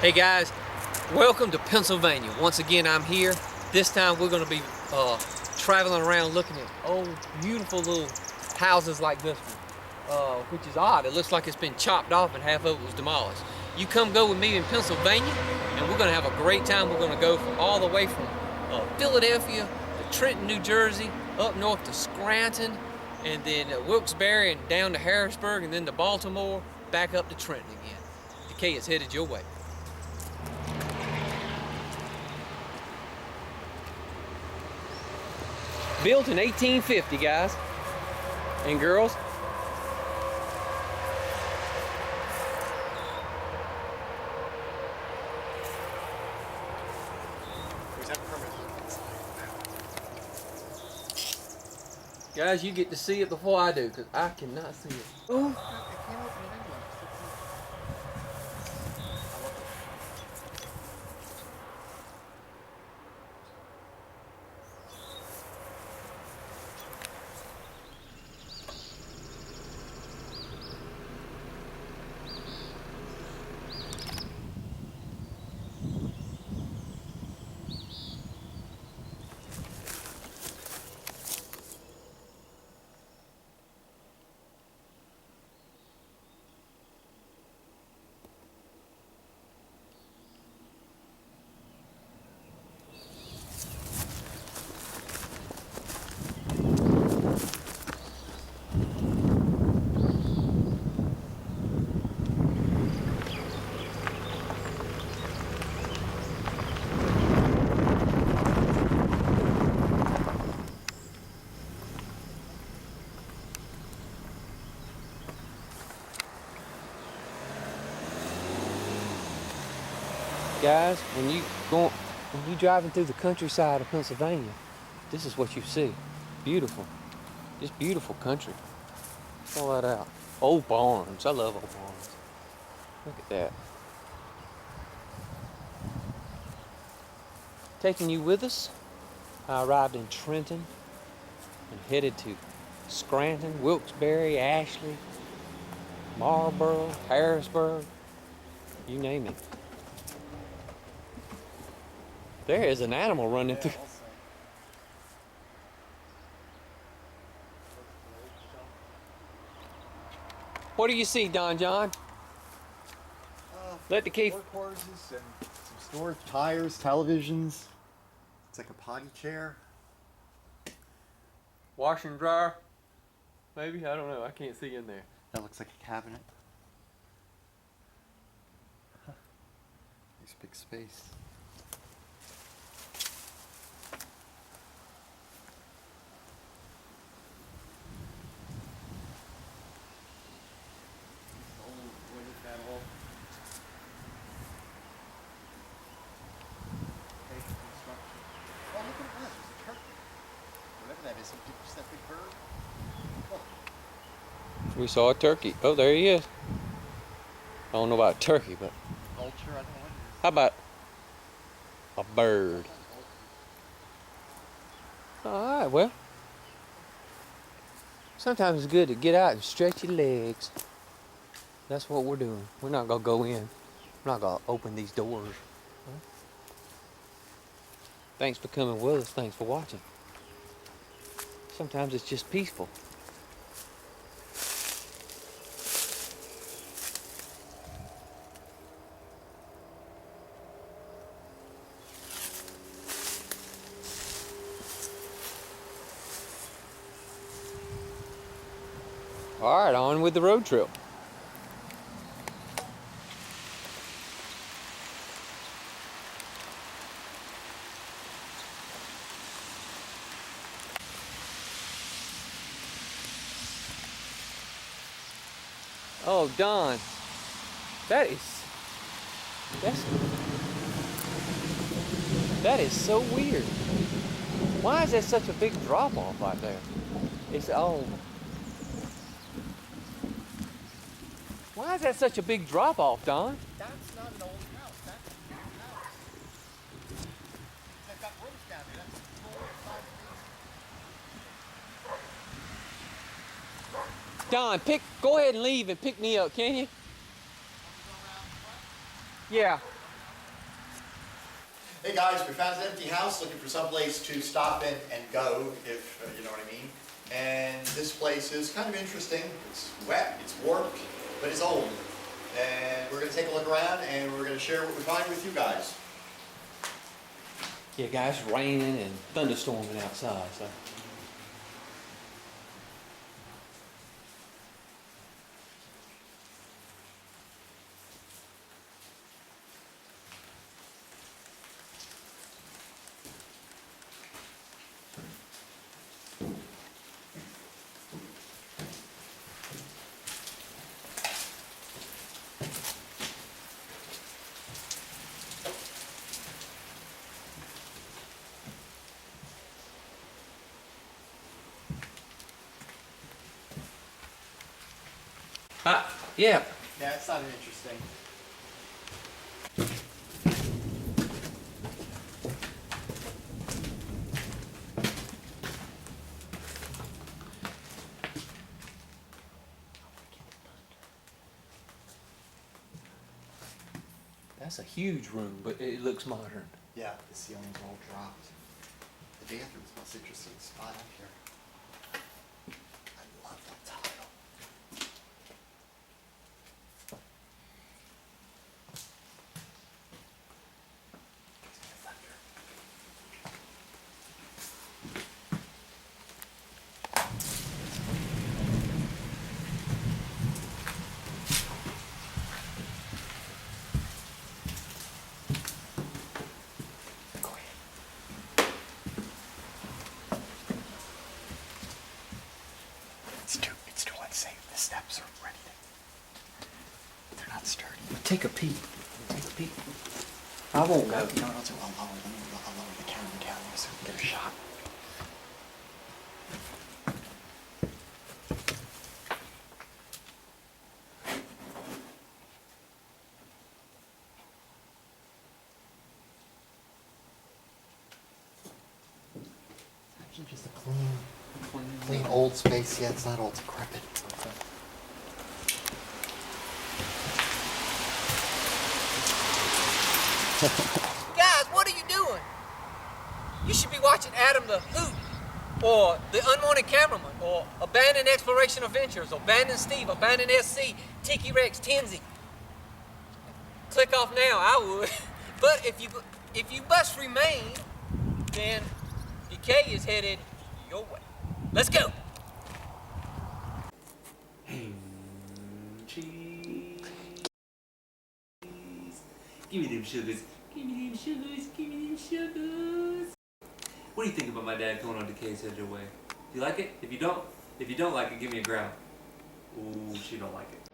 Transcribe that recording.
Hey guys, welcome to Pennsylvania. Once again, I'm here. This time we're going to be traveling around looking at old, beautiful little houses like this one, which is odd. It looks like it's been chopped off and half of it was demolished. You come go with me in Pennsylvania, and we're going to have a great time. We're going to go all the way from Philadelphia to Trenton, New Jersey, up north to Scranton, and then Wilkes-Barre and down to Harrisburg, and then to Baltimore, back up to Trenton again. Decay is headed your way. Built in 1850, guys and girls. Guys, you get to see it before I do, because I cannot see it. Oh. Guys, when you driving through the countryside of Pennsylvania, this is what you see. Beautiful. Just beautiful country. Check all that out. Old barns. I love old barns. Look at that. Taking you with us, I arrived in Trenton and headed to Scranton, Wilkes-Barre, Ashley, Marlboro, Harrisburg, you name it. There is an animal running through. What do you see, Don John? Let the key. Work horses and some storage tires, televisions. It's like a potty chair. Washer and dryer. Maybe, I don't know. I can't see in there. That looks like a cabinet. Nice big space. We saw a turkey. Oh, there he is. I don't know about a turkey, but Vulture, I don't know what it is. how about a bird? All right, well, sometimes it's good to get out and stretch your legs. That's what we're doing. We're not gonna go in. We're not gonna open these doors. Thanks for coming with us. Thanks for watching. Sometimes it's just peaceful. All right, on with the road trip. Oh, Don, that is so weird. Why is there such a big drop off right there? It's all. Why is that such a big drop off, Don? That's not an old house. That's a new house. They've got rooms down there. That's the floor inside the basement. Don, go ahead and leave and pick me up, can you? Yeah. Hey guys, we found an empty house looking for some place to stop in and go, if you know what I mean. And this place is kind of interesting. It's wet, it's warped, but it's old. And we're going to take a look around and we're going to share what we find with you guys. Yeah, guys, raining and thunderstorming outside, so. Yeah. Yeah, it's not interesting. That's a huge room, but it looks modern. Yeah, the ceiling's all dropped. The bathroom's the most interesting spot up here. I love that tile. Gives me a thunder. Go ahead. It's too unsafe. The steps are ready. They're not sturdy. Take a peek. Take a peek. I won't go. No, I'll lower the camera down here so we can get a shot. It's actually just a clean old space. Yeah, it's not all decrepit. Okay. Guys, what are you doing? You should be watching Adam the Hoot, or The Unwanted Cameraman, or Abandoned Exploration Adventures, or Abandoned Steve, Abandoned SC, Tiki Rex, Tinsy. Click off now, I would. But if you must remain, then Decay is headed your way. Let's go. Cheese. Give me them sugars. Give me them sugars. Give me them sugars. What do you think about my dad going on Decay's head your way? Do you like it? If you don't like it, give me a growl. Ooh, she don't like it.